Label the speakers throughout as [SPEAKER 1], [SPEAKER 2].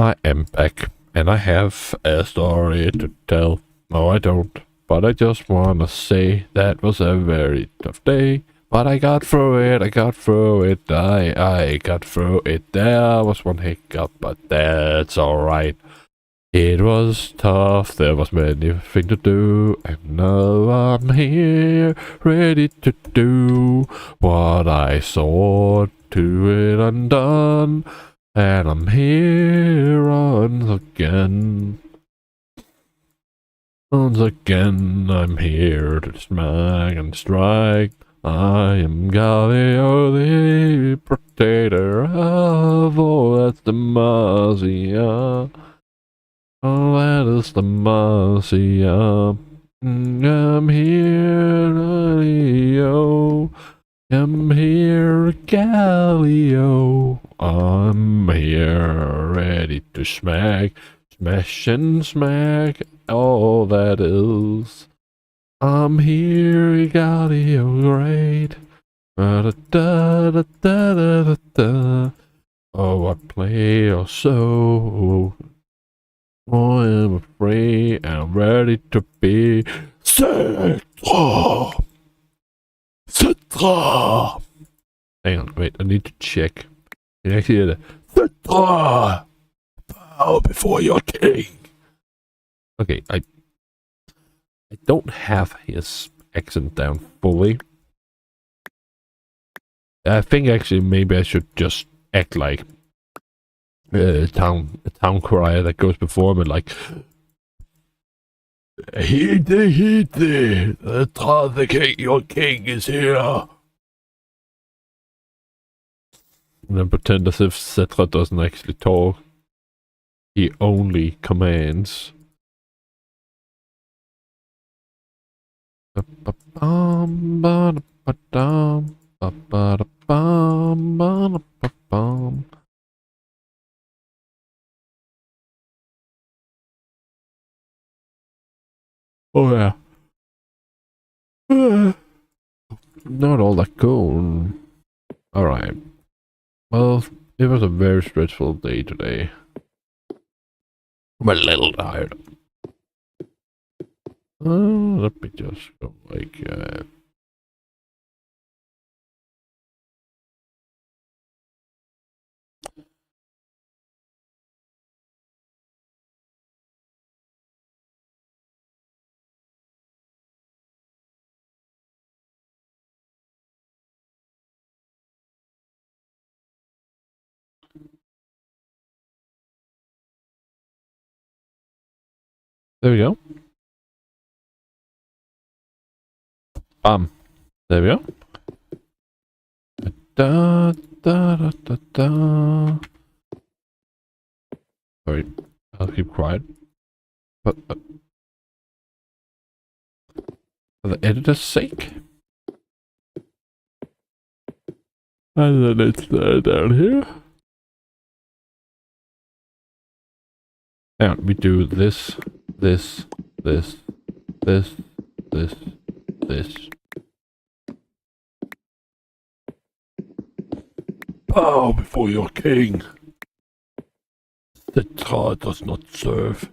[SPEAKER 1] I am back, and I have a story to tell. No, I don't, but I just wanna say that was a very tough day. But I got through it, I got through it, I got through it. There was one hiccup, but that's alright. It was tough, there was many things to do, and now I'm here, ready to do what I saw to it undone. And I'm here once again. Once again, I'm here to smack and strike. I am Galileo, the protector of all that's the Marcia. Oh, that is the Marcia. I'm here, Galileo. I'm here, Galileo. I'm here, ready to smash and smack all that is. I'm here, Galileo, great. Oh, I play or so. Oh, I'm afraid I'm ready to be sick. Citra! Hang on, wait, I need to check. You actually hear the Citra! Bow before your king! Okay, I don't have his accent down fully. I think actually maybe I should just act like a town crier that goes before me, like Heed thee, the king, your king is here. And then pretend as if Cetra doesn't actually talk. He only commands. Oh yeah. Not all that cool. Alright. Well, it was a very stressful day today. I'm a little tired. Let me just go like there we go. There we go. Da da da da da. Sorry, I'll keep quiet. But for the editor's sake. And then it's down here. And we do this, this, this, this, this, this. Bow before your king. The tar does not serve.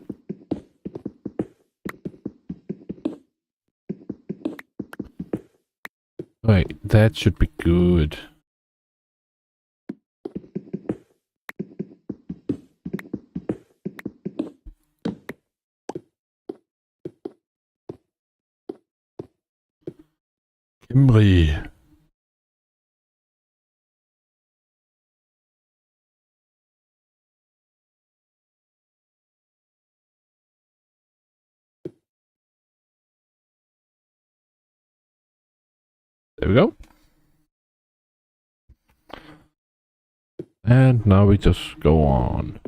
[SPEAKER 1] Right, that should be good. Kimri. There we go. And now we just go on.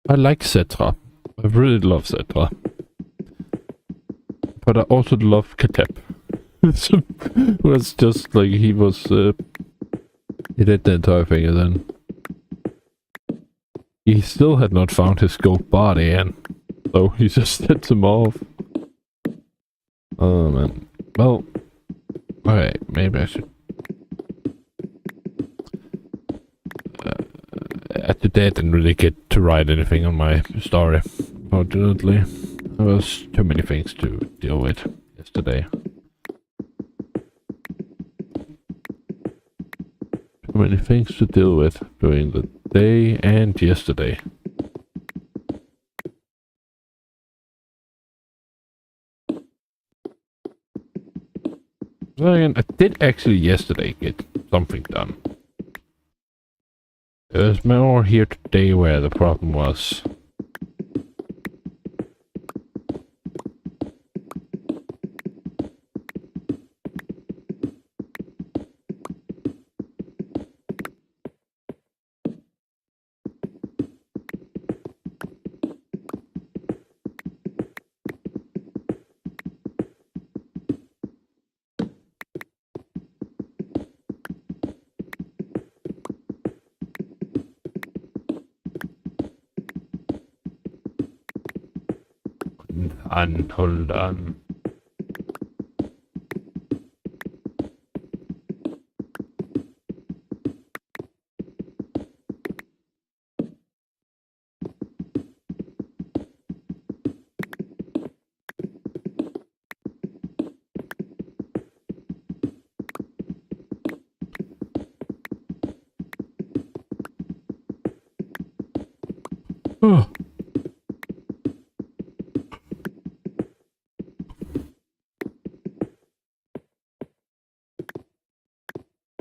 [SPEAKER 1] I like Cetra. I really love Cetra. But I also love Katep. It was just like he was... he did the entire thing and then... he still had not found his gold body and... so he just sent him off. Oh man. Well... alright, maybe I should... Today I didn't really get to write anything on my story, unfortunately. There was too many things to deal with yesterday. Too many things to deal with during the day and yesterday. Well, again, I did actually yesterday get something done. There's more here today where the problem was. Hold on. Oh.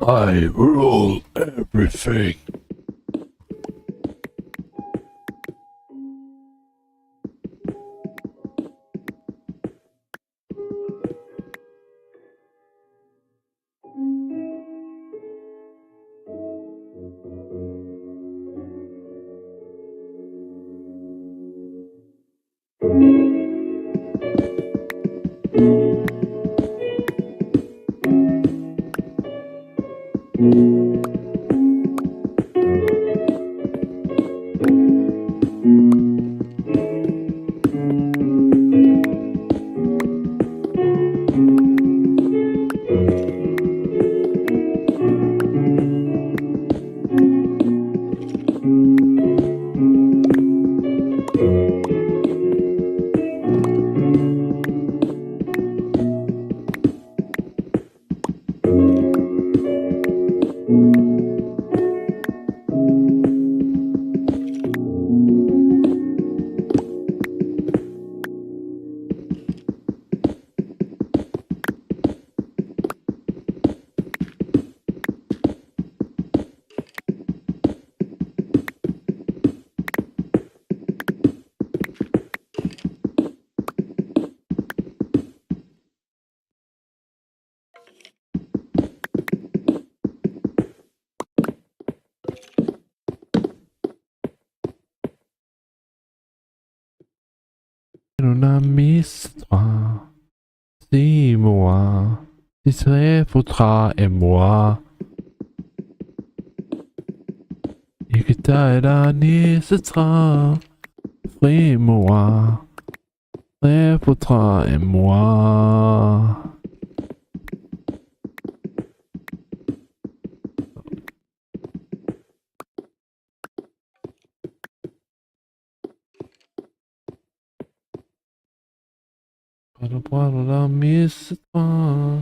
[SPEAKER 1] I rule everything. Un ami toi, dis-moi, si c'est faudra et moi. Et que ta l'année ce sera, dis-moi, c'est faudra et moi. Para boire la mise toi,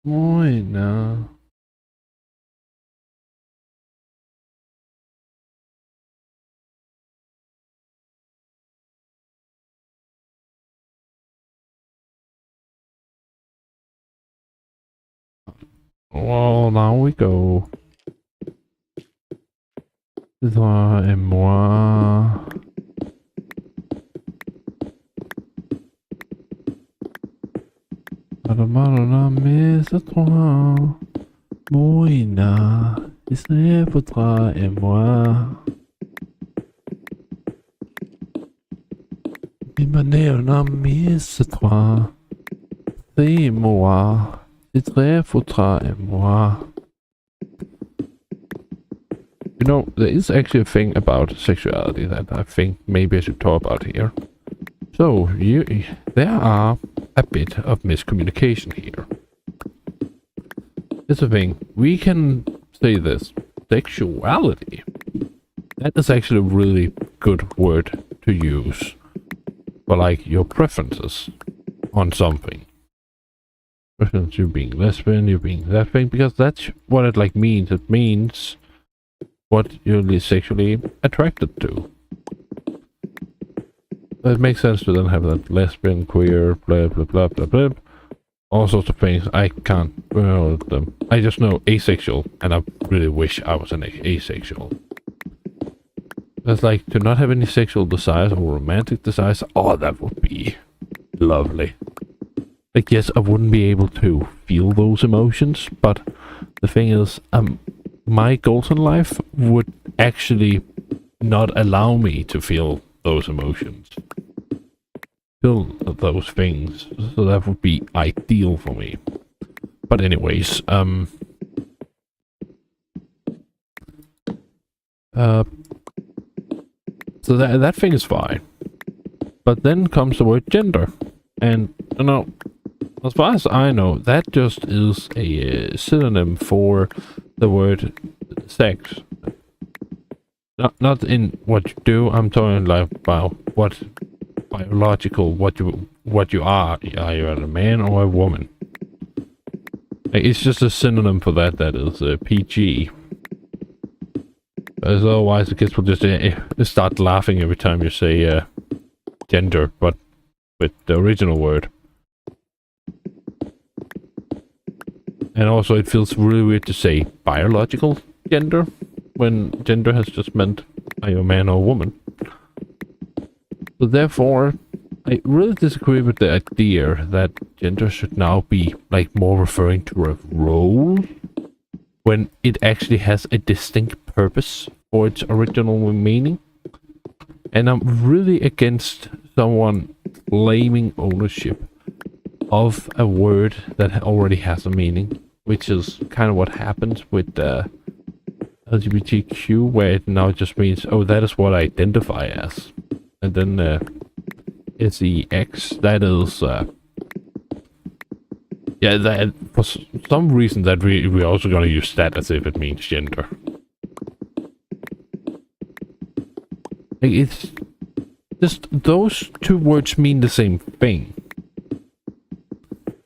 [SPEAKER 1] moina. Well, now we go. C'est toi et moi. Para boire la mise toi, moina. Si c'est faudra et moi. Imaginez un ami, c'est toi. Dis-moi, si très faudra et moi. You know, there is actually a thing about sexuality that I think maybe I should talk about here. So, there are a bit of miscommunication here. It's a thing. We can say this. Sexuality that is actually a really good word to use for like your preferences on something. Preference, you being lesbian, you being that thing, because that's what it like means. It means what you're sexually attracted to. It makes sense to then have that lesbian, queer, blah blah blah blah blah. All sorts of things. I can't remember them. I just know asexual, and I really wish I was an asexual. It's like to not have any sexual desires or romantic desires. Oh, that would be lovely. Like, yes, I wouldn't be able to feel those emotions, but the thing is, my goals in life would actually not allow me to feel those emotions. Feel those things. So that would be ideal for me. But anyways, so that thing is fine. But then comes the word gender. And, you know, as far as I know, that just is a synonym for the word sex. Not in what you do, I'm talking like about what biological, what you are. Are you a man or a woman? Like, it's just a synonym for that is PG. As otherwise the kids will just start laughing every time you say gender, but with the original word. And also it feels really weird to say biological gender, when gender has just meant are you a man or a woman. So therefore, I really disagree with the idea that gender should now be like more referring to a role, when it actually has a distinct purpose for its original meaning. And I'm really against someone claiming ownership of a word that already has a meaning, which is kind of what happens with LGBTQ, where it now just means, oh, that is what I identify as. And then it's the X, that is, yeah, that for some reason that we're also going to use that as if it means gender. Like, it's just, those two words mean the same thing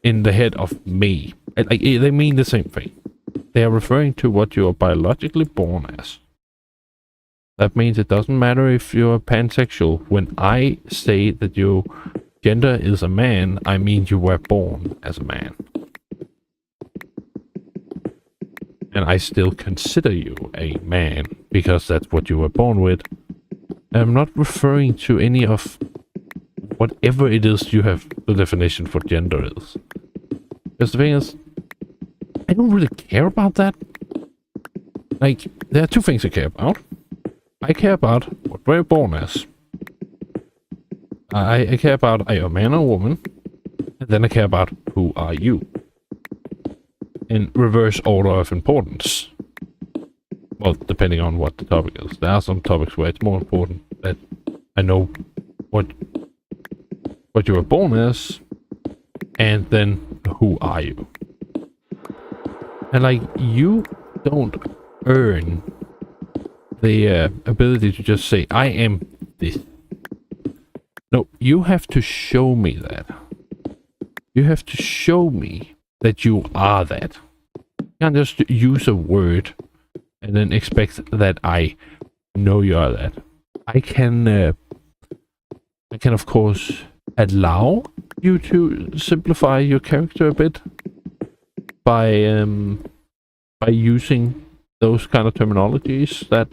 [SPEAKER 1] in the head of me. Like, they mean the same thing. They are referring to what you are biologically born as. That means it doesn't matter if you're pansexual. When I say that your gender is a man, I mean you were born as a man. And I still consider you a man, because that's what you were born with. I'm not referring to any of whatever it is you have the definition for gender is. Because the thing is, I don't really care about that. Like, there are two things I care about. I care about what we're born as. I care about, are you a man or a woman? And then I care about, who are you? In reverse order of importance. Well, depending on what the topic is. There are some topics where it's more important that I know what you were born as, and then who are you? And like, you don't earn the ability to just say, I am this. No, you have to show me that. You have to show me that you are that. You can't just use a word and then expect that I know you are that. I can of course allow you to simplify your character a bit by using those kind of terminologies that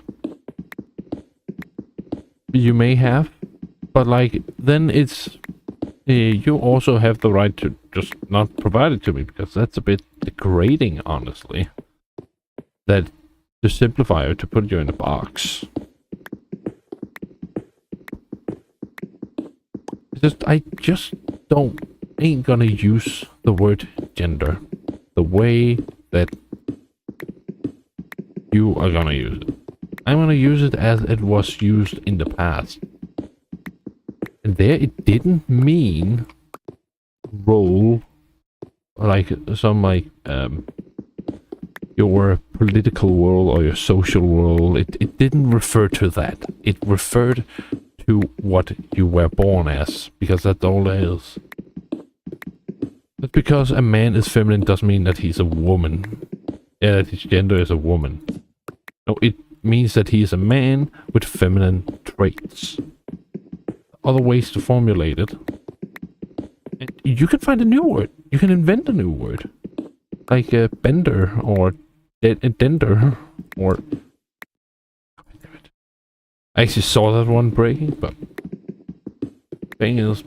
[SPEAKER 1] you may have, but like, then it's you also have the right to just not provide it to me, because that's a bit degrading, honestly. That to simplify or to put you in a box. I just ain't gonna use the word gender the way that you are gonna use it. I'm gonna use it as it was used in the past. And there it didn't mean role, like some like your political world or your social world. It didn't refer to that. It referred to what you were born as, because that's all it is. Just because a man is feminine doesn't mean that he's a woman. Yeah, that his gender is a woman. No, it means that he is a man with feminine traits. Other ways to formulate it. And you can find a new word. You can invent a new word. Like a bender or a dender or... I actually saw that one breaking, but... the thing is,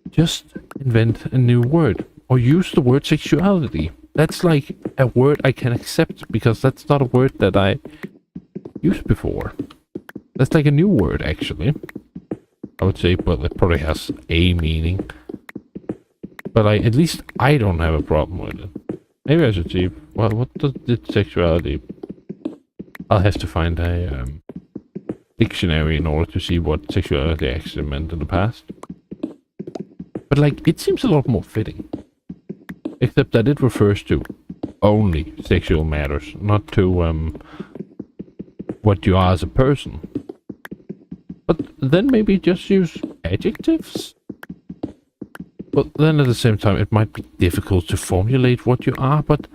[SPEAKER 1] just invent a new word. Or use the word sexuality. That's like a word I can accept, because that's not a word that I used before. That's like a new word, actually. I would say, well, it probably has a meaning. But at least I don't have a problem with it. Maybe I should see, well, what does sexuality... I'll have to find a dictionary in order to see what sexuality actually meant in the past. But like, it seems a lot more fitting. Except that it refers to only sexual matters, not to what you are as a person. But then maybe just use adjectives? But then at the same time, it might be difficult to formulate what you are, but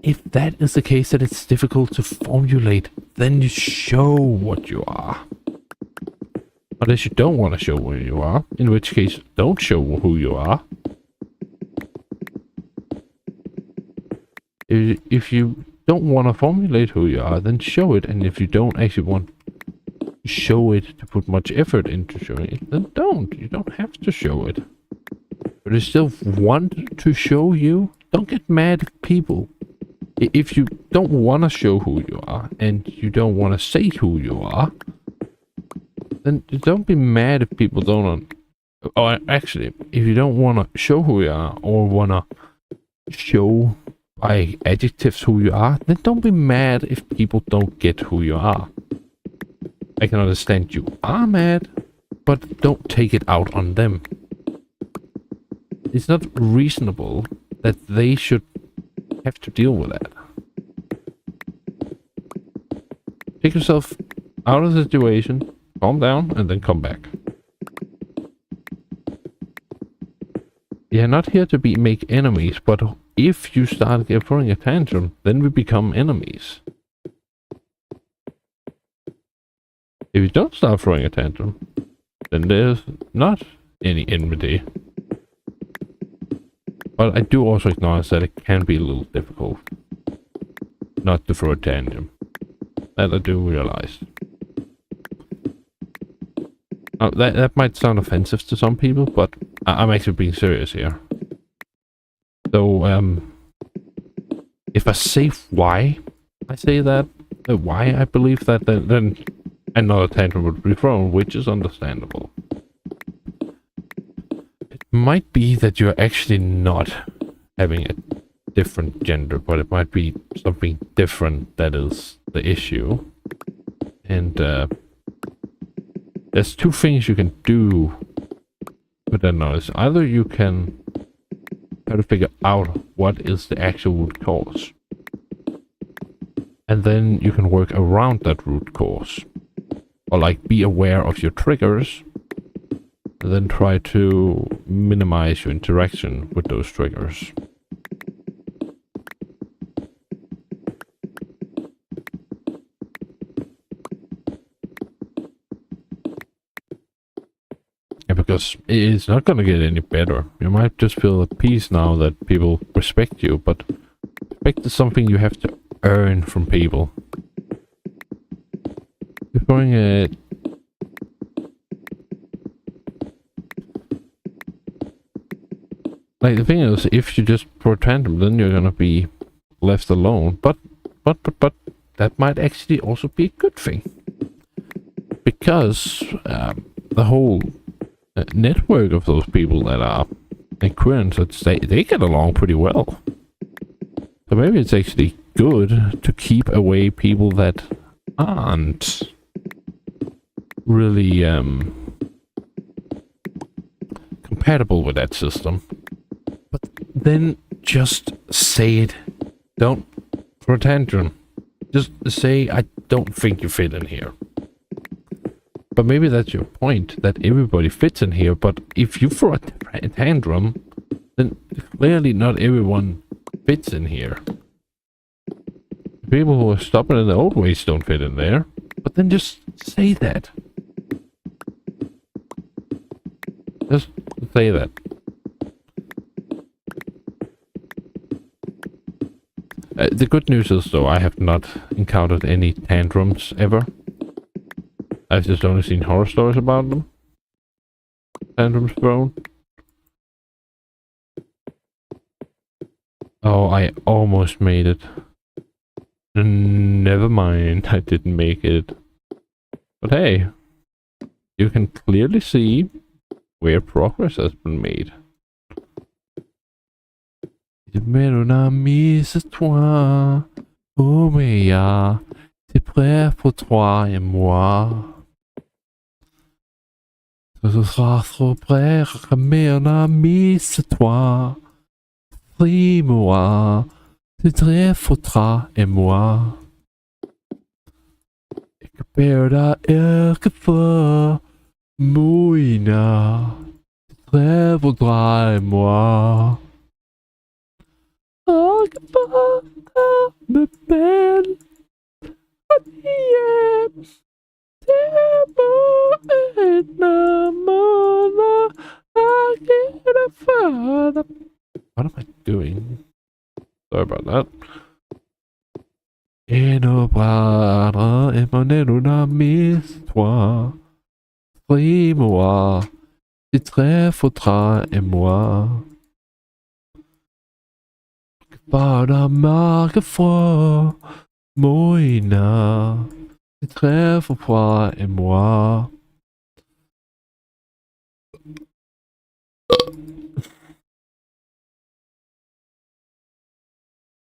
[SPEAKER 1] if that is the case, that it's difficult to formulate, then you show what you are. Unless you don't want to show who you are, in which case, don't show who you are. If you don't want to formulate who you are, then show it. And if you don't actually want to show it, to put much effort into showing it, then don't. You don't have to show it. But if you still want to show you, don't get mad at people. If you don't want to show who you are, and you don't want to say who you are, then don't be mad if people don't... Or actually, if you don't want to show who you are, or want to show... by adjectives who you are, then don't be mad if people don't get who you are. I can understand you are mad, but don't take it out on them. It's not reasonable that they should have to deal with that. Take yourself out of the situation, calm down, and then come back. Yeah, not here to make enemies, but if you start throwing a tantrum, then we become enemies. If you don't start throwing a tantrum, then there's not any enmity. But I do also acknowledge that it can be a little difficult not to throw a tantrum. That I do realize. That might sound offensive to some people, but I'm actually being serious here. So, if I say why I say that, why I believe that, then another tantrum would be thrown, which is understandable. It might be that you're actually not having a different gender, but it might be something different that is the issue. And, there's two things you can do with that knowledge. Either you can try to figure out what is the actual root cause, and then you can work around that root cause. Or like be aware of your triggers, and then try to minimize your interaction with those triggers. Because it's not going to get any better. You might just feel at peace now that people respect you, but respect is something you have to earn from people. You're throwing a... Like, the thing is, if you just throw a tantrum, then you're going to be left alone. But, that might actually also be a good thing. Because, the whole... network of those people that are in queerness, they get along pretty well. So maybe it's actually good to keep away people that aren't really compatible with that system. But then just say it. Don't For a tantrum. Just say, I don't think you fit in here. But maybe that's your point, that everybody fits in here, but if you throw a tantrum, then clearly not everyone fits in here. People who are stubborn in the old ways don't fit in there. But then just say that. Just say that. The good news is, though, I have not encountered any tantrums ever. I've just only seen horror stories about them. Tantrums thrown. Oh, I almost made it. Never mind, I didn't make it. But hey, you can clearly see where progress has been made. Mais on a mis toi, oh mais c'est prêt pour toi et moi. Ce sera trop près, mais on a mis toi, prie-moi, c'est très faudra et moi. Ik ben daar elke fois, moeina, c'est très faudra et moi. Oh, me belle, what am I doing? Sorry about that. Et nos bras émanent d'une amie-toi. Prie-moi, c'est très faudra et moi. Par la marque froid, moina, c'est très froid et moi.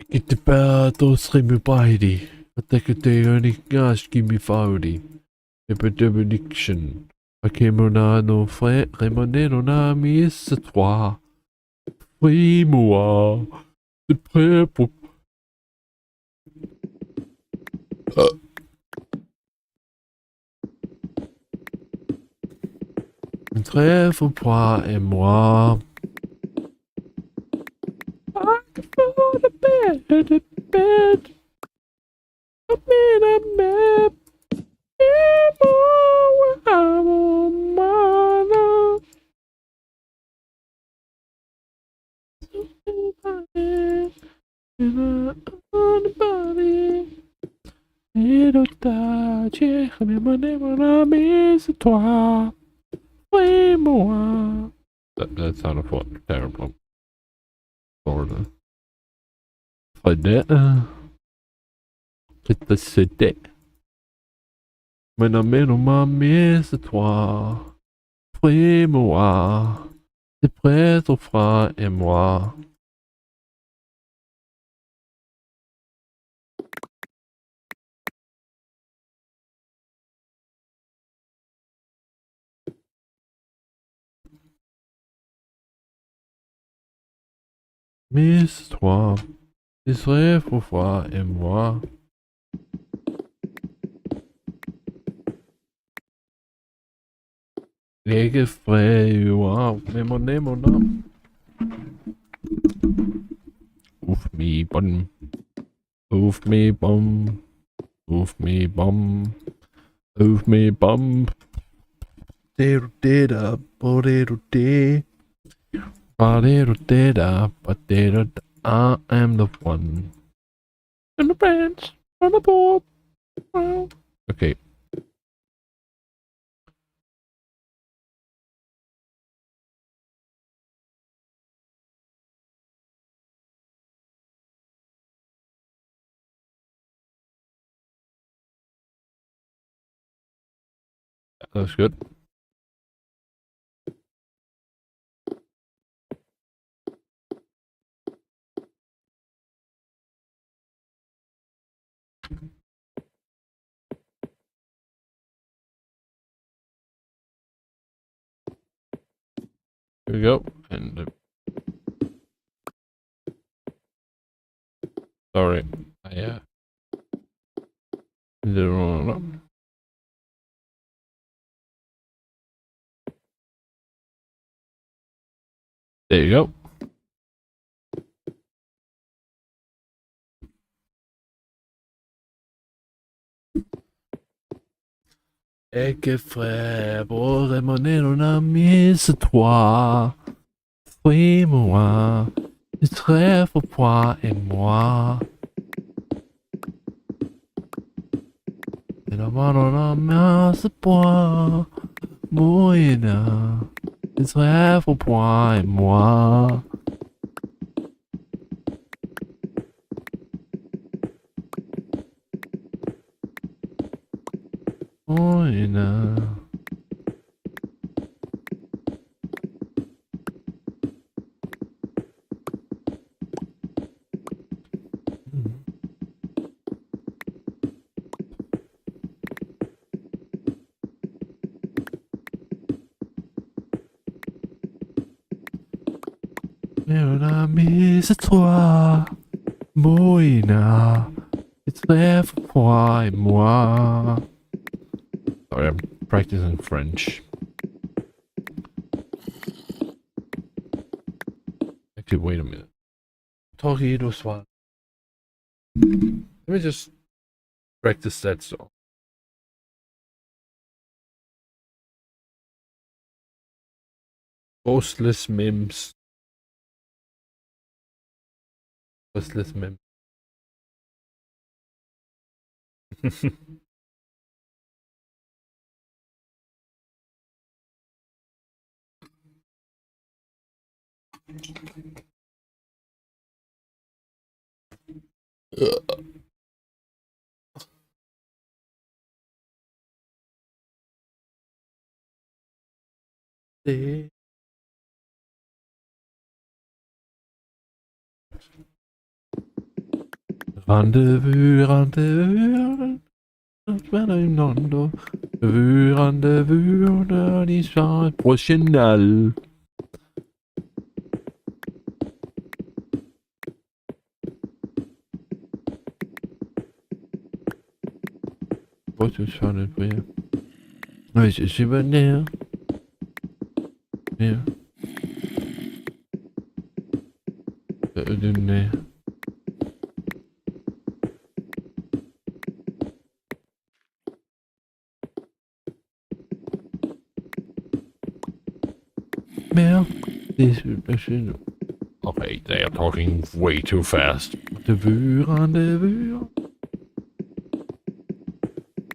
[SPEAKER 1] Ikke bætos rimme bejdi, og der kan det jo ikke gas give mig farvedi. Epidemiction. Og kæmmer no fre, remonero na misse toi. Frimor. Det prøver på. En træffer på et moi. I can fall to bed, bed. I'm in a map. That sounded what terrible. Florida. C'était. Mais non, mais non, mamie, c'est toi. Prie-moi. C'est prêt, ton frère et moi. Mais c'est toi. Tu serais ton frère et moi. Ikke fred, wow. Nemo, nom. Oof me bum. Oof me bum. Oof me bum. Oof me bum. Dida, bodero de. Bodero dida, bodero. I am the one. And the branch on the board. Wow. Okay. That's good. Here we go. And sorry, Yeah. There you go. Et que frère, mon ami, c'est toi. Suis-moi. Tu très pour toi et moi. Et la main, c'est toi. Moïna. Tu très pour toi et moi. Moïna. Mon ami, c'est toi. Moïna. It's there for toi et moi. Sorry, I'm practicing French. Actually, wait a minute. Talkie to swan. Let me just practice that song. Ghostless mims. Ghostless mims. Rendezvous, rendezvous. Rendezvous dans l'histoire prochaine. What is founded for you? Oui, je suis venu. Yeah. Okay, they are talking way too fast. Rendezvous, rendezvous.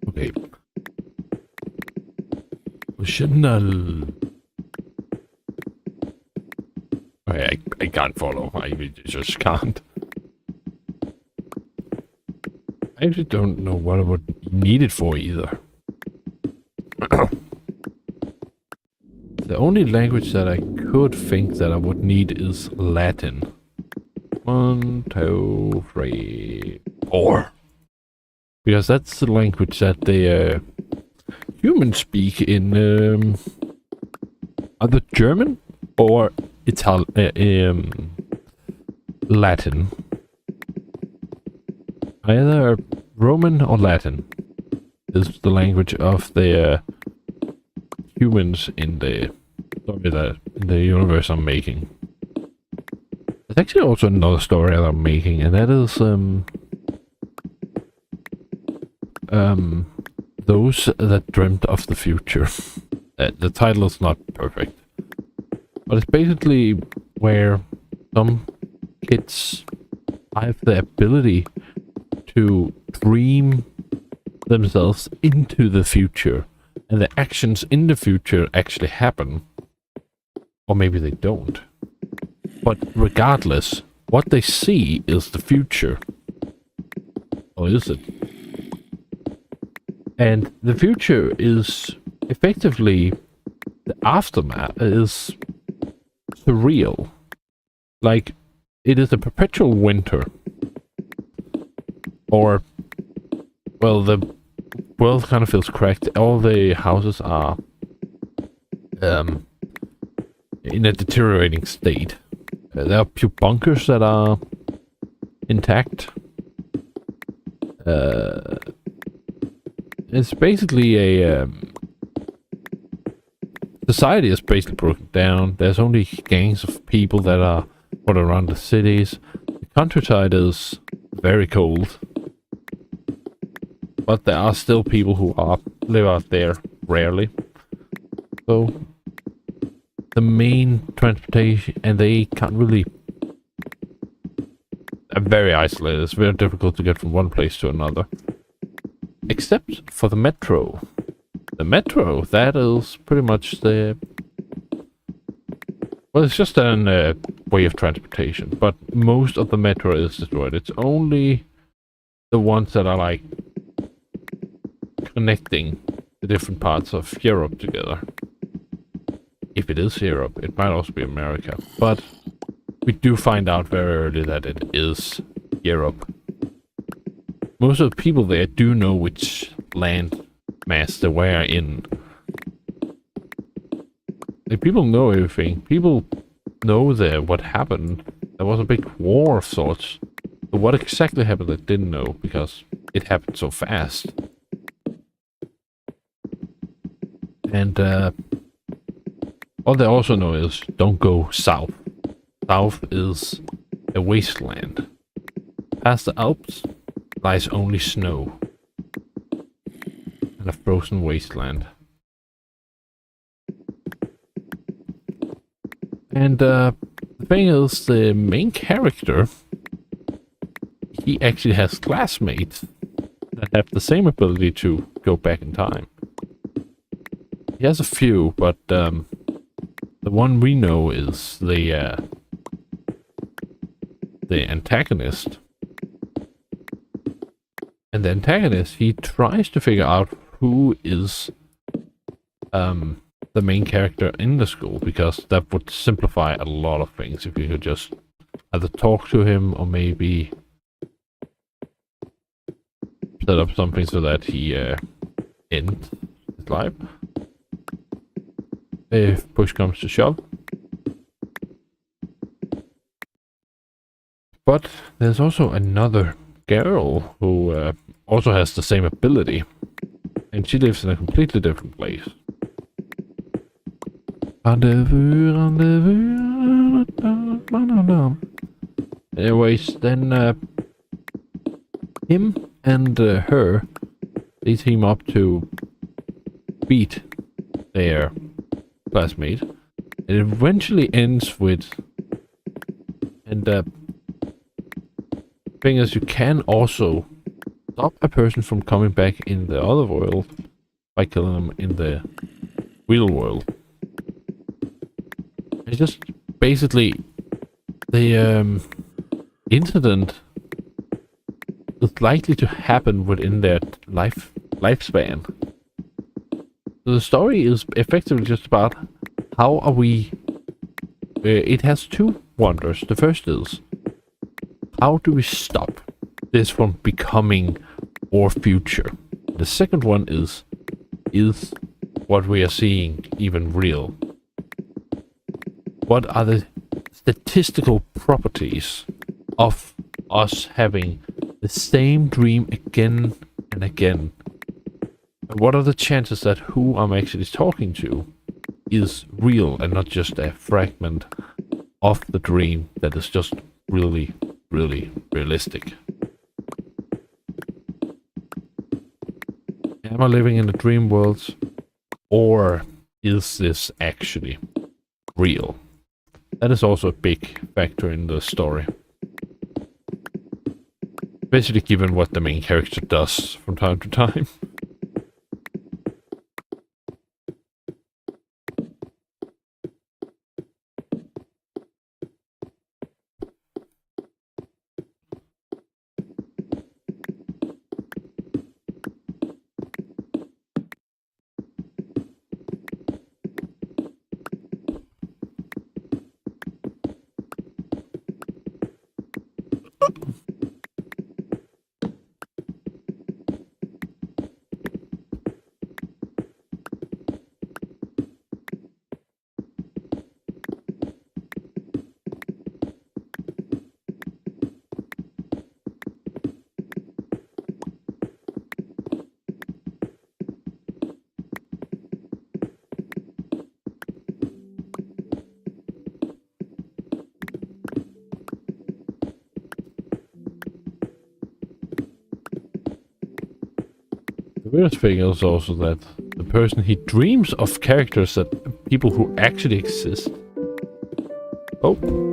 [SPEAKER 1] Okay. Chanel. Okay, I can't follow. I just can't. I actually don't know what I would need it for either. The only language that I could think that I would need is Latin. 1, 2, 3, 4. Because that's the language that the humans speak in either German or Latin. Either Roman or Latin is the language of the humans in the story in the universe I'm making. There's actually also another story that I'm making, and that is those that dreamt of the future. The title is not perfect, but it's basically where some kids have the ability to dream themselves into the future, and the actions in the future actually happen. Or maybe they don't. But regardless, what they see is the future. Or is it? And the future is effectively, the aftermath is surreal. Like, it is a perpetual winter. Or, well, the world kind of feels cracked. All the houses are in a deteriorating state. There are a few bunkers that are intact. Uh, it's basically a society is basically broken down. There's only gangs of people that are what around the cities. The countryside is very cold, but there are still people who live out there rarely. So the main transportation, and they can't really. Are very isolated. It's very difficult to get from one place to another, except for the metro. The metro, that is pretty much the... Well, it's just a way of transportation, but most of the metro is destroyed. It's only the ones that are like connecting the different parts of Europe together. If it is Europe, it might also be America, but we do find out very early that it is Europe. Most of the people there do know which land mass they were in. Like, people know everything. People know what happened. There was a big war of sorts. But what exactly happened they didn't know, because it happened so fast. And all they also know is don't go south. South is a wasteland. Past the Alps lies only snow and a frozen wasteland. And the thing is, the main character, he actually has classmates that have the same ability to go back in time. He has a few, but the one we know is the antagonist. And the antagonist, he tries to figure out who is the main character in the school, because that would simplify a lot of things if you could just either talk to him or maybe set up something so that he ends his life. If push comes to shove. But there's also another girl who also has the same ability, and she lives in a completely different place. Rendezvous, rendezvous. Anyways, then him and her, they team up to beat their classmate. It eventually ends with, and thing is, you can also stop a person from coming back in the other world by killing them in the real world. It's just basically the incident is likely to happen within their lifespan. So the story is effectively just about how are we... it has two wonders. The first is, how do we stop this from becoming our future? The second one is what we are seeing even real? What are the statistical properties of us having the same dream again and again? And what are the chances that who I'm actually talking to is real and not just a fragment of the dream that is just really, really realistic? Am I living in a dream world, or is this actually real? That is also a big factor in the story. Especially given what the main character does from time to time. weird thing is also that the person, he dreams of characters that people who actually exist. Oh.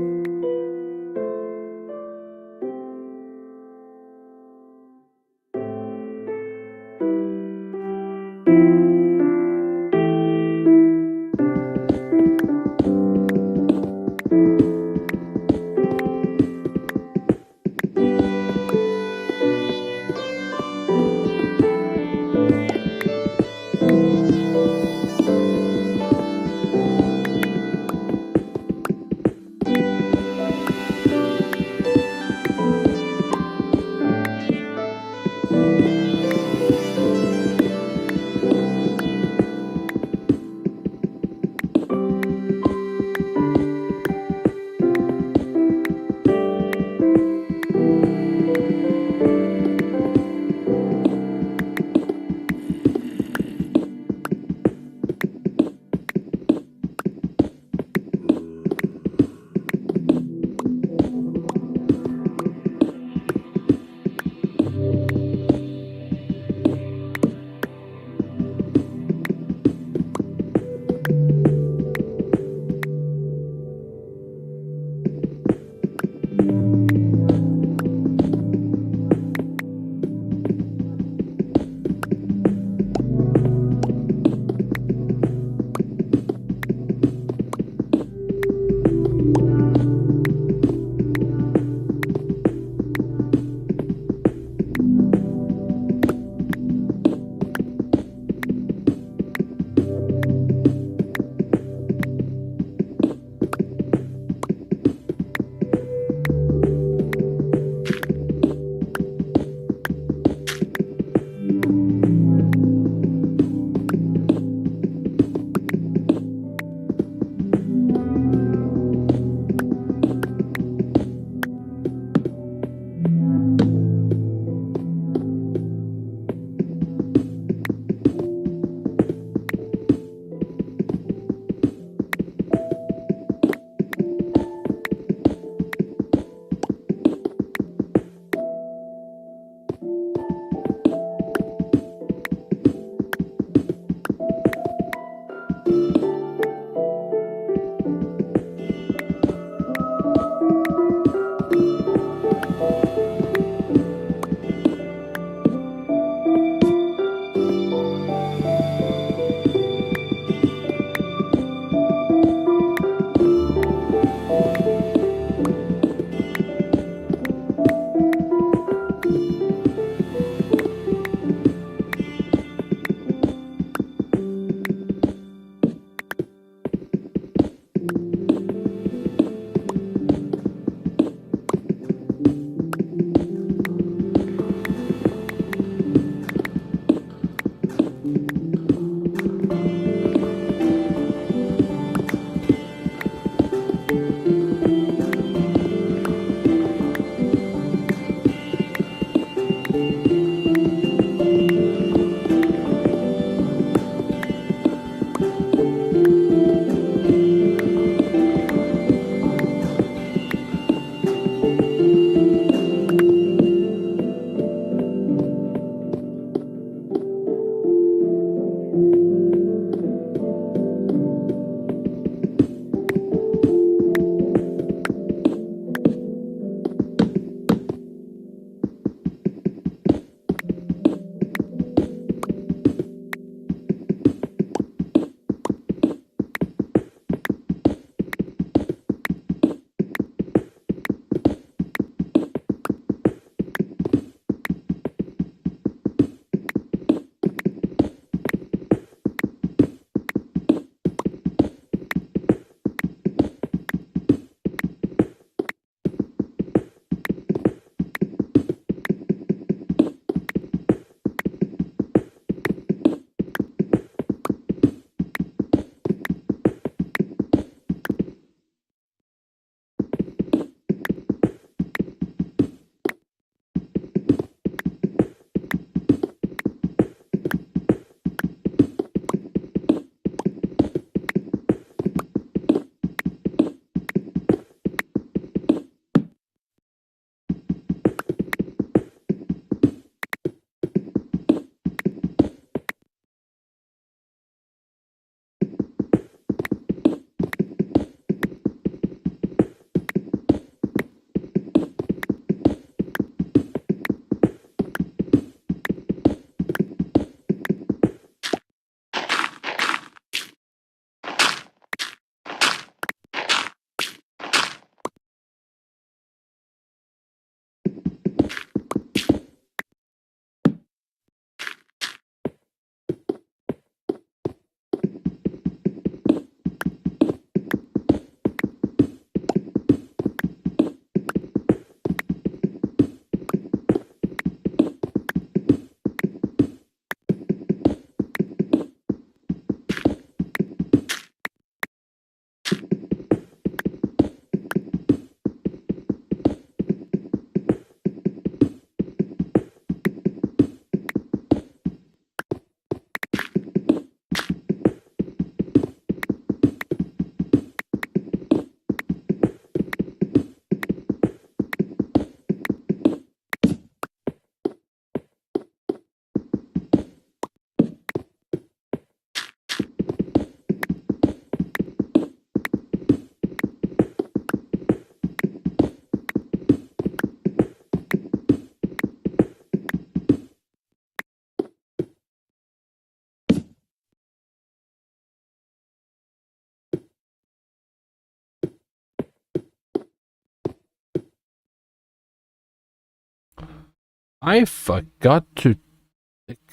[SPEAKER 1] I forgot to...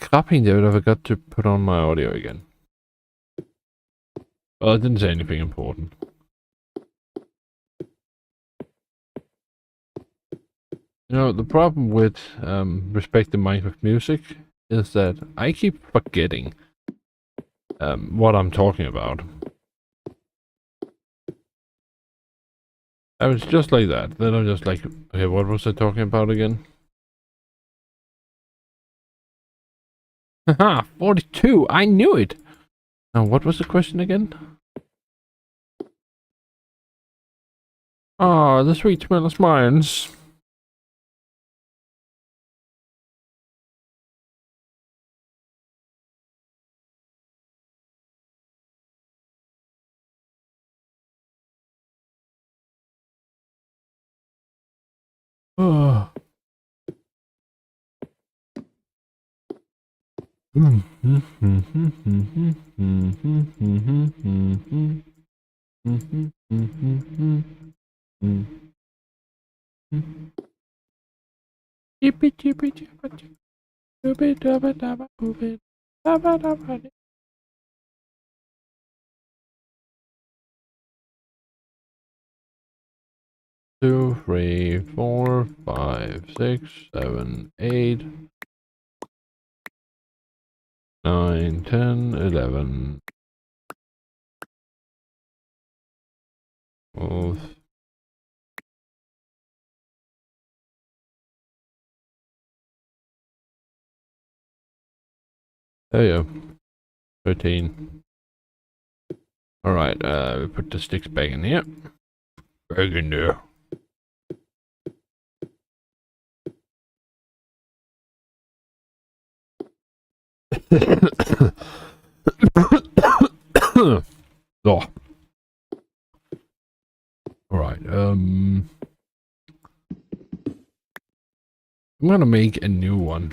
[SPEAKER 1] Copying there, I forgot to put on my audio again. Well, I didn't say anything important. You know, the problem with respecting Minecraft music is that I keep forgetting what I'm talking about. I was just like that. Then I'm just like, okay, what was I talking about again? Haha, 42! I knew it! Now, what was the question again? Ah, the sweet smell of mines. Oh. Chippy chippy chippy chippy dabba dabba boopy dabba dabba. 2, 3, 4, 5, 6, 7, 8, 9, 10, 11. Oh, there you go. 13. Alright, we put the sticks back in here. Back in there. Oh. Alright, I'm gonna make a new one.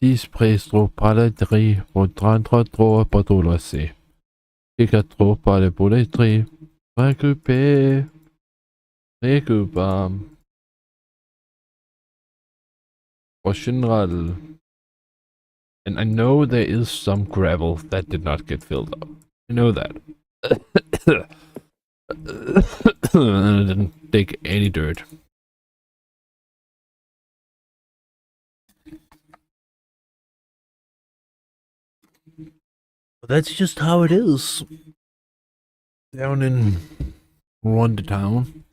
[SPEAKER 1] Dispresto paletri, rodrantra tro patolose. Icatro pale poletri, récupé, récupam. General. And I know there is some gravel that did not get filled up. I know that. And I didn't dig any dirt. But that's just how it is. Down in Rwanda town.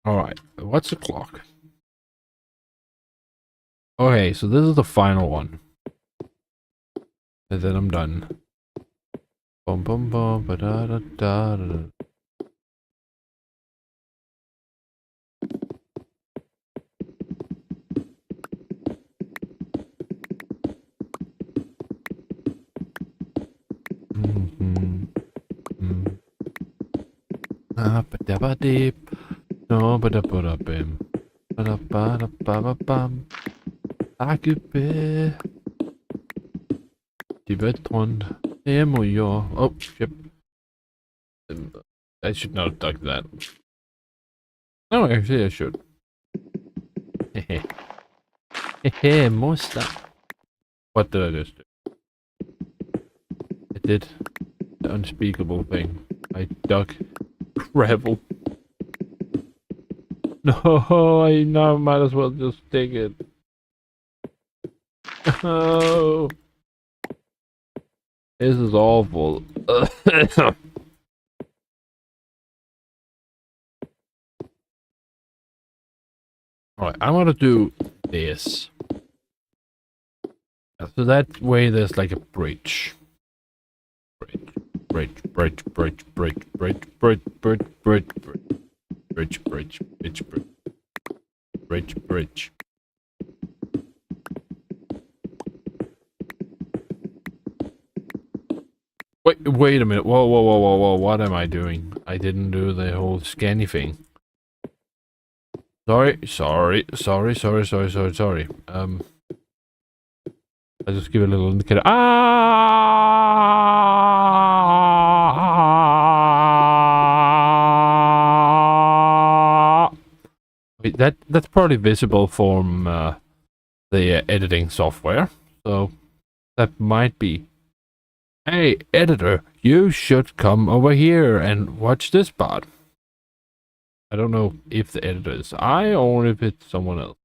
[SPEAKER 1] Alright, what's the clock? Okay, so this is the final one. And then I'm done. Bum bum bum ba da da da da. Ah ba da ba deep. No ba da ba da bim. Ba da ba da ba ba bam. Occupy. Die Weltrund. Emo yo. Oh shit. I should not have dug that. No, actually I should. Hehe. Hehe, monster. What did I just do? I did the unspeakable thing. I dug gravel. No, I now might as well just dig it. No. This is awful. Alright, I'm gonna do this. So that way there's like a bridge. Bridge. Wait a minute. Whoa. What am I doing? I didn't do the whole scanny thing. Sorry. I'll just give it a little indicator. Ah! Wait, that's probably visible from the editing software, so that might be. Hey, editor, you should come over here and watch this part. I don't know if the editor is I or if it's someone else.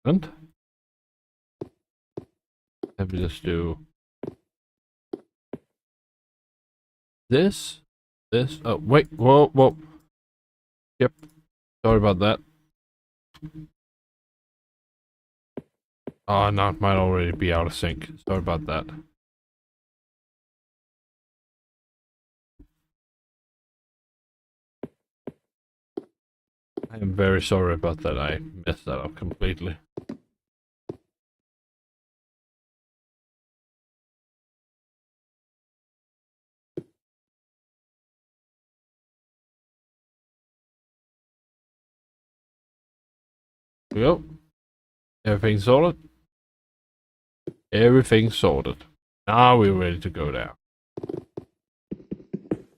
[SPEAKER 1] And let me just do this. Oh, wait, whoa. Yep, sorry about that. Oh, no, it might already be out of sync. Sorry about that. I am very sorry about that. I messed that up completely. Here we go. Everything's sorted. Everything's sorted. Now we're ready to go down.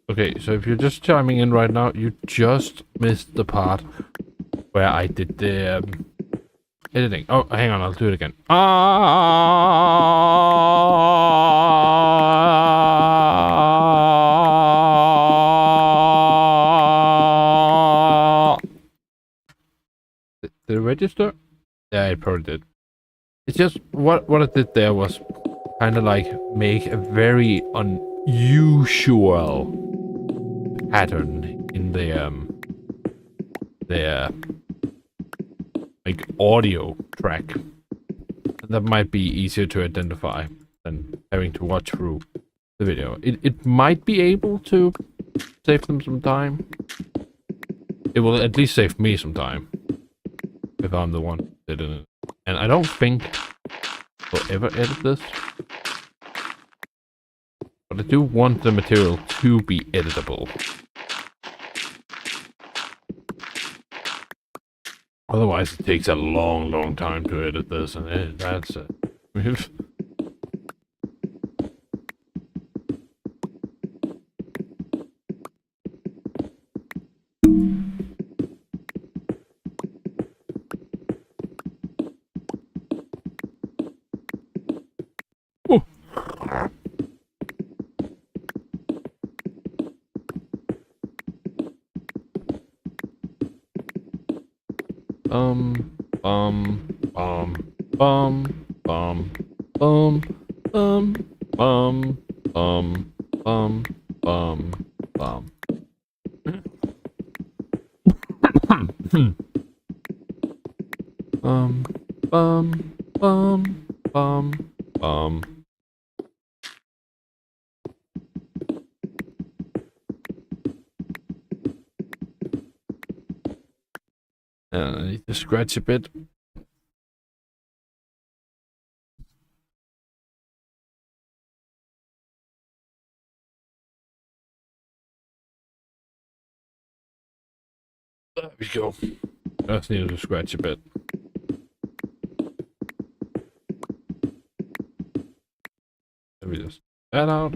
[SPEAKER 1] Okay, so if you're just chiming in right now, you just missed the part where I did the editing. Oh, hang on, I'll do it again. Did it register? Yeah, it probably did. It's just what I did there was kind of like make a very unusual pattern in the like audio track. That might be easier to identify than having to watch through the video. It might be able to save them some time. It will at least save me some time if I'm the one that did it. And I don't think we'll ever edit this. But I do want the material to be editable. Otherwise, it takes a long time to edit this, and that's it. Oh. I need to scratch a bit. There we go. Just need to scratch a bit. Let me just that out.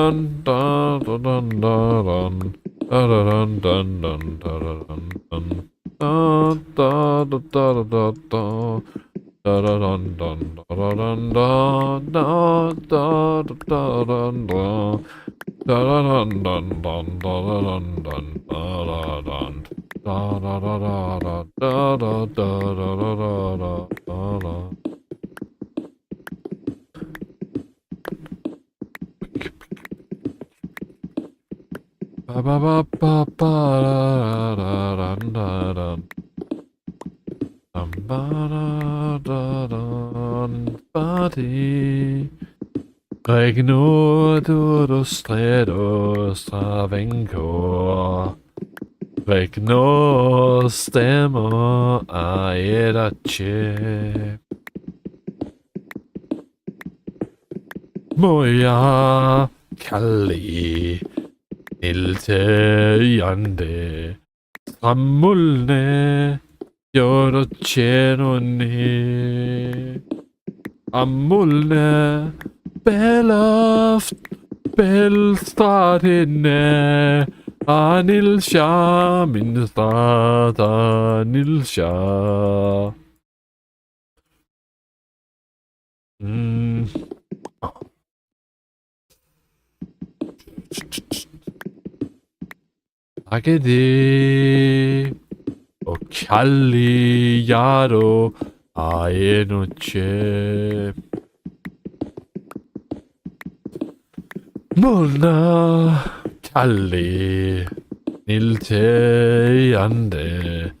[SPEAKER 1] Regnodur stredo stravenkor. Regno stemmer aedace. Moja kalli iltejande. Stramulne Yorochenoni. Amulne Beloft Belstratine Anilsha Minstrata Nilsha. Agede O Cagliaro Aenoce. Molna Calli Nilte Ande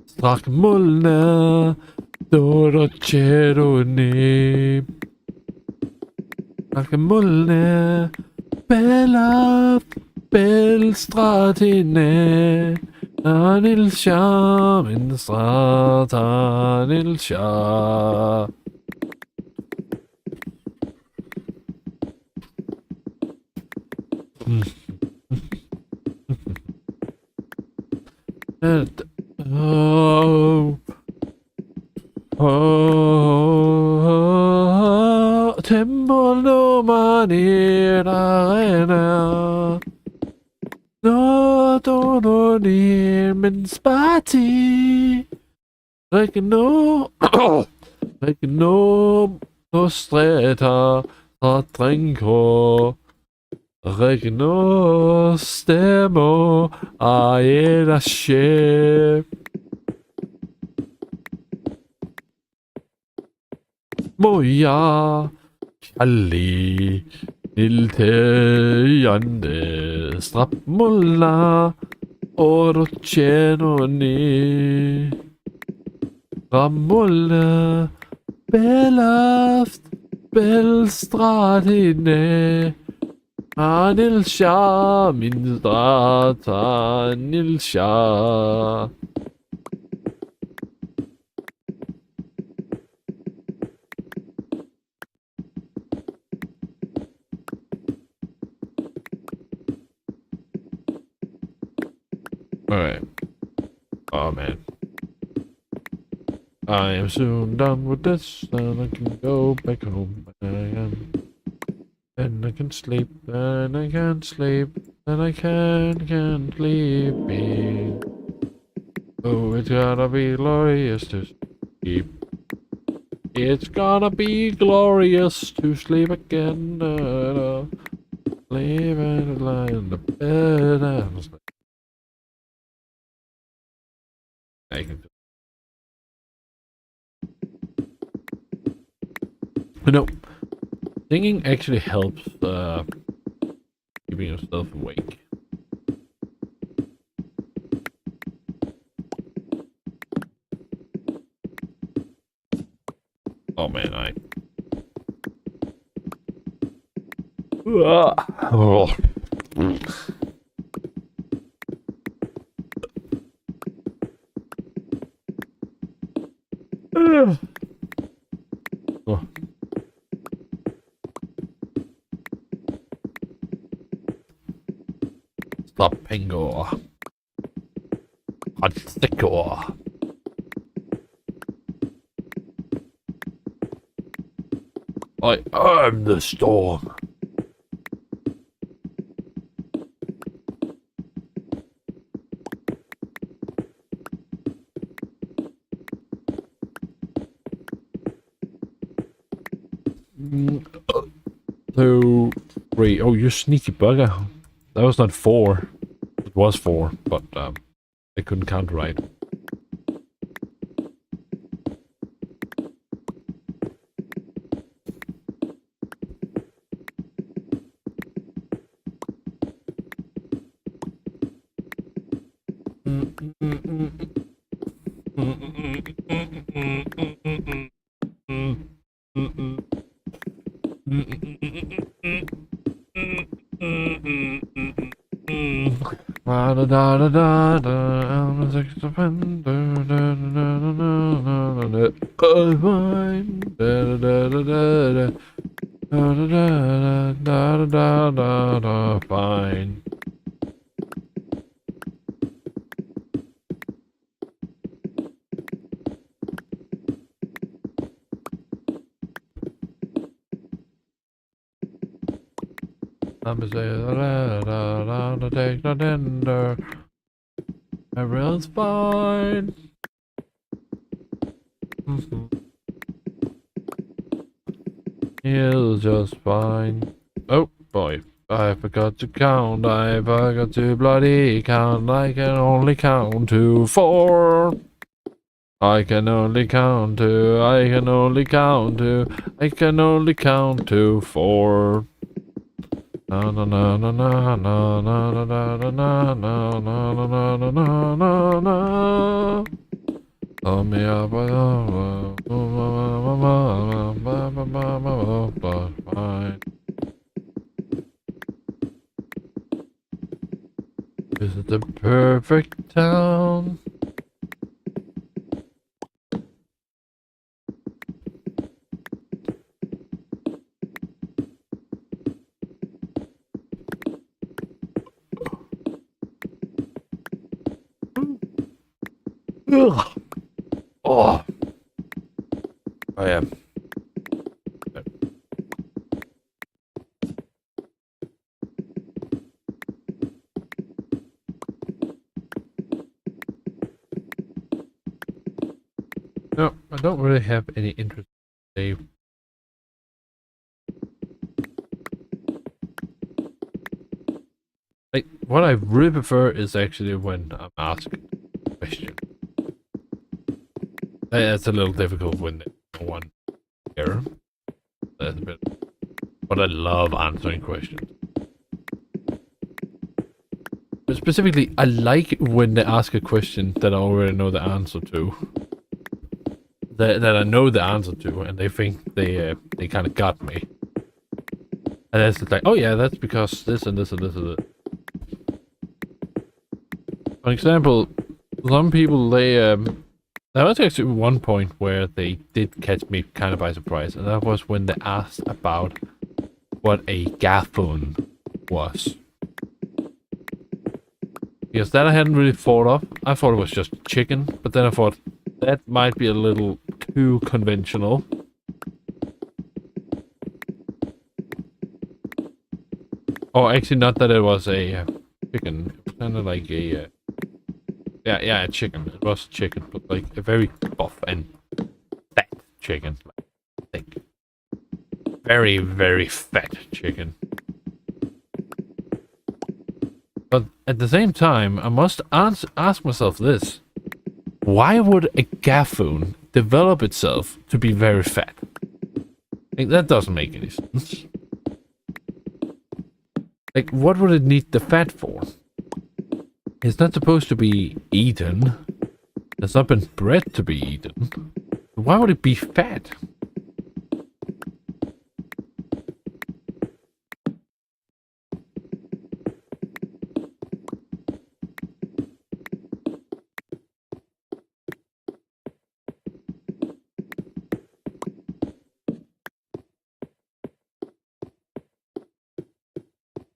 [SPEAKER 1] Strak Molna Doroceroni. Strak Molna Bella Belstratine Anilsha Minstrata Nilsha. Tembolo manera no dono ni min spati regno regno nostreta satrenko regno stemo aedace. Moja Calli Iltejande Strapmulla Orocenoni. Ramulla Belaft Belstratine Anilsha Minstrata Nilsha. Alright. Oh man. I am soon done with this, and I can go back home. And I can sleep, and I can sleep. and I can't sleeping. Oh, it's gonna be glorious to sleep. It's gonna be glorious to sleep again. Leave and lie in the bed and sleep. I can do. You know, singing actually helps keeping yourself awake. Oh man, oh. Oh. Stop Pingor. Hot stickor. I am the storm. Two, three. Oh, you sneaky bugger. That was not 4. It was 4, but I couldn't count right. Fine. I'm take the tender. Everyone's fine. He's just fine. Oh boy, I forgot to count. I forgot to bloody count. I can only count to 4. I can only count to. I can only count to. I can only count to 4. Na na na na na na na na na na na na na na na na. Call me up, fine. Is it the perfect town? Ugh. Oh, I am. No, I don't really have any interest today. Like, what I really prefer is actually when I'm asked a question. That's a little difficult when there's no one here. That's a bit. But I love answering questions. But specifically, I like when they ask a question that I already know the answer to. That I know the answer to, and they think they kind of got me. And that's like, oh yeah, that's because this and this and this and this. For example, some people there was actually one point where they did catch me kind of by surprise, and that was when they asked about what a gaffon was. Because that I hadn't really thought of. I thought it was just chicken, but then I thought that might be a little too conventional. Oh, actually, not that it was a chicken. It was kind of like a yeah, a chicken. It was a chicken, but like a very buff and fat chicken. Like very, very fat chicken. But at the same time, I must ask myself this: why would a gaffoon develop itself to be very fat? Like, that doesn't make any sense. Like, what would it need the fat for? It's not supposed to be eaten. It's not been bred to be eaten. Why would it be fat?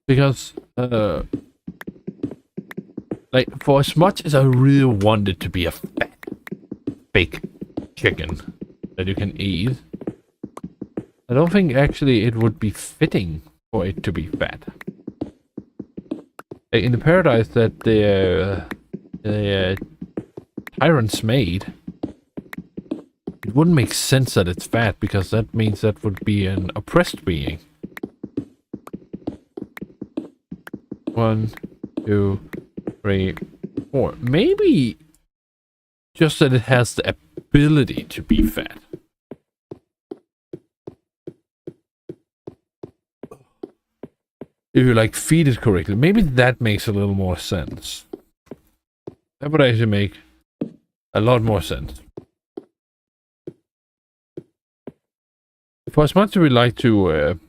[SPEAKER 1] Because, like, for as much as I really want it to be a fat, fake chicken that you can eat, I don't think actually it would be fitting for it to be fat. Like, in the paradise that the tyrants made, it wouldn't make sense that it's fat, because that means that would be an oppressed being. 1, 2, 3, 4. Maybe just that it has the ability to be fat. If you like feed it correctly, maybe that makes a little more sense. That would actually make a lot more sense. For as much as we like to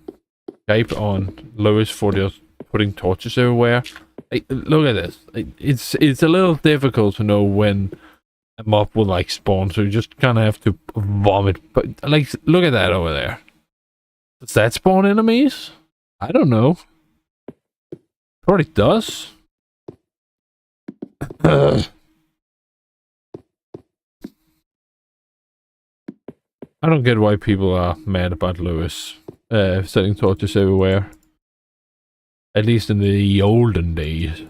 [SPEAKER 1] hype on Lois for just putting torches everywhere, like, look at this. It's a little difficult to know when a mob will like spawn, so you just kind of have to vomit. But like, look at that over there. Does that spawn enemies? I don't know. Probably does. I don't get why people are mad about Lewis setting torches everywhere. At least in the olden days.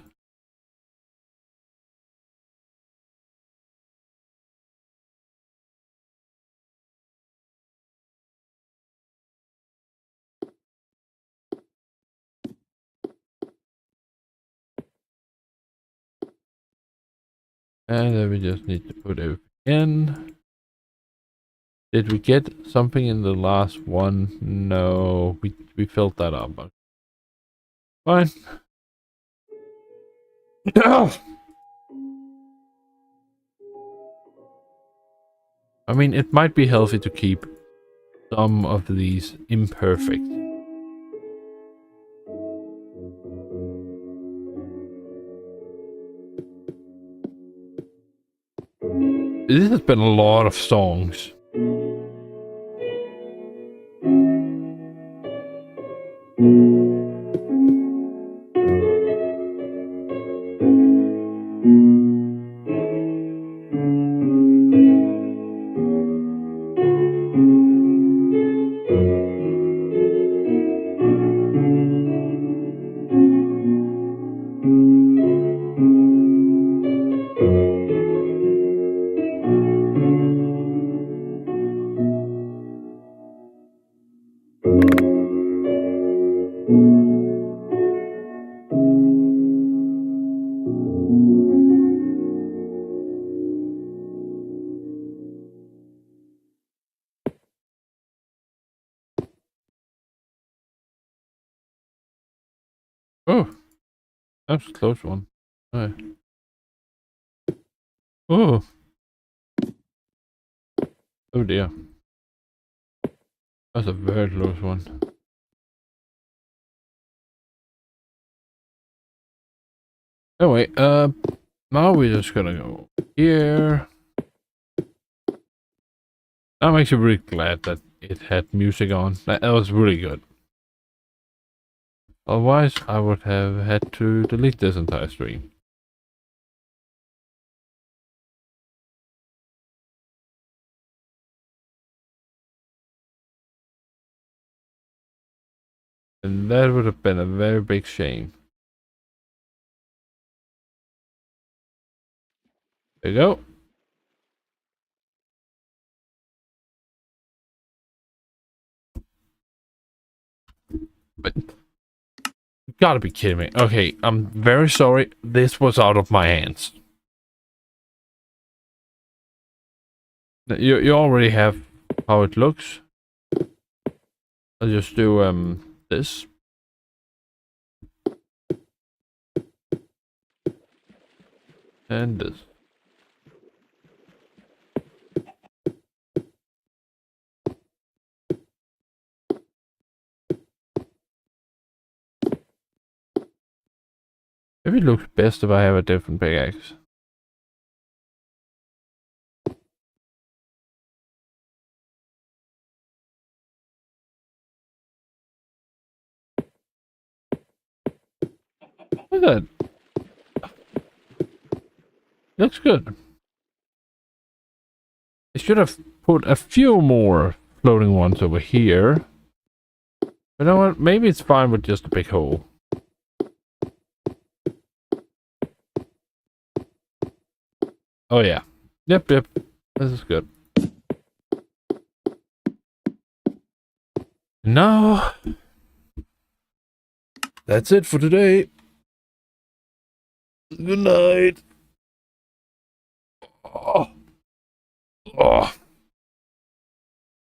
[SPEAKER 1] And then we just need to put everything in. Did we get something in the last one? No, we filled that up, but fine. I mean, it might be healthy to keep some of these imperfect. This has been a lot of songs. Oh, that's a close one. Alright. Oh. Oh dear. That's a very close one. Anyway, now we're just gonna go here. I'm actually really glad that it had music on. That was really good. Otherwise, I would have had to delete this entire stream. And that would have been a very big shame. There you go. But you gotta be kidding me. Okay, I'm very sorry. This was out of my hands. You already have how it looks. I'll just do this. And this. Maybe it looks best if I have a different pickaxe. Look at that. Looks good. I should have put a few more floating ones over here. You know what? Maybe it's fine with just a big hole. Oh yeah. Yep. This is good. Now, that's it for today. Good night. Oh.